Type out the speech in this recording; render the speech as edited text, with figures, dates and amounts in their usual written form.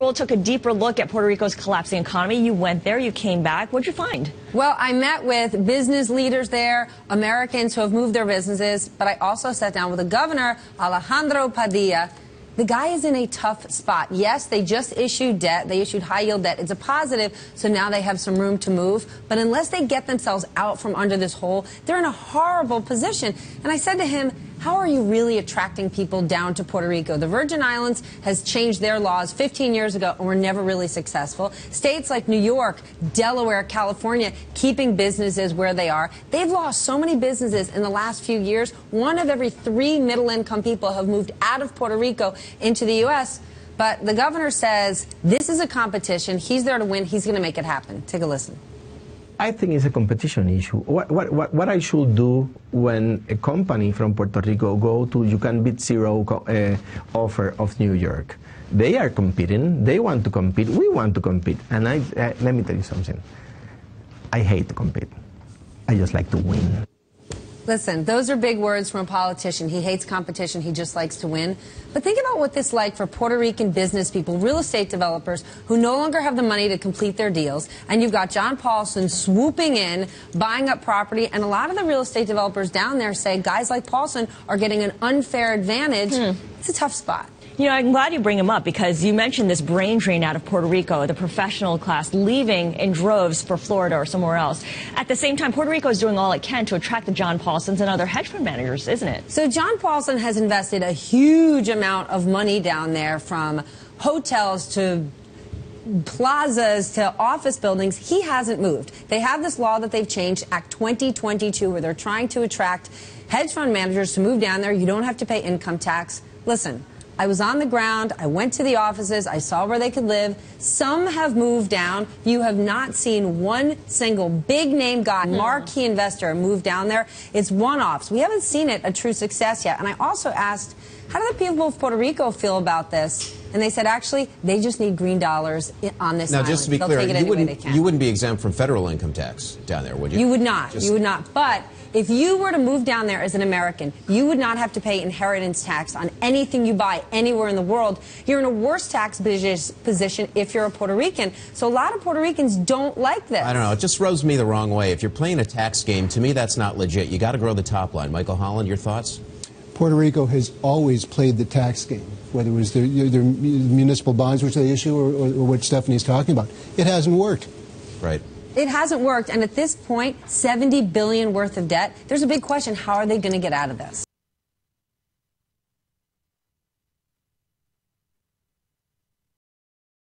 Ruhle took a deeper look at Puerto Rico's collapsing economy. You went there, you came back. What'd you find? Well, I met with business leaders there, Americans who have moved their businesses, but I also sat down with the governor, Alejandro Padilla. The guy is in a tough spot. Yes, they just issued debt. They issued high-yield debt. It's a positive, so now they have some room to move. But unless they get themselves out from under this hole, they're in a horrible position. And I said to him, how are you really attracting people down to Puerto Rico? The Virgin Islands has changed their laws 15 years ago and were never really successful. States like New York, Delaware, California, keeping businesses where they are. They've lost so many businesses in the last few years. 1 of every 3 middle-income people have moved out of Puerto Rico into the U.S. But the governor says this is a competition. He's there to win. He's going to make it happen. Take a listen. I think it's a competition issue. What I should do when a company from Puerto Rico go to You Can Beat Zero offer of New York? They are competing. They want to compete. We want to compete. And let me tell you something. I hate to compete. I just like to win. Listen, those are big words from a politician. He hates competition. He just likes to win. But think about what this is like for Puerto Rican business people, real estate developers who no longer have the money to complete their deals. And you've got John Paulson swooping in, buying up property. And a lot of the real estate developers down there say guys like Paulson are getting an unfair advantage. It's a tough spot. You know, I'm glad you bring him up because you mentioned this brain drain out of Puerto Rico, the professional class leaving in droves for Florida or somewhere else. At the same time, Puerto Rico is doing all it can to attract the John Paulsons and other hedge fund managers, isn't it? So John Paulson has invested a huge amount of money down there, from hotels to plazas to office buildings. He hasn't moved. They have this law that they've changed, Act 2022, where they're trying to attract hedge fund managers to move down there. You don't have to pay income tax. Listen, I was on the ground. I went to the offices. I saw where they could live. Some have moved down. You have not seen one single big-name guy, marquee investor, move down there. It's one-offs. We haven't seen it a true success yet. And I also asked, how do the people of Puerto Rico feel about this? And they said, actually, they just need green dollars on this island. Now, just to be clear, you wouldn't be exempt from federal income tax down there, would you? You would not. You would not. But if you were to move down there as an American, you would not have to pay inheritance tax on anything you buy anywhere in the world. You're in a worse tax position if you're a Puerto Rican. So a lot of Puerto Ricans don't like this. I don't know. It just rubs me the wrong way. If you're playing a tax game, to me, that's not legit. You got to grow the top line. Michael Holland, your thoughts? Puerto Rico has always played the tax game, whether it was their municipal bonds, which they issue, or what Stephanie's talking about. It hasn't worked. Right. It hasn't worked, and at this point, $70 billion worth of debt. There's a big question: how are they going to get out of this?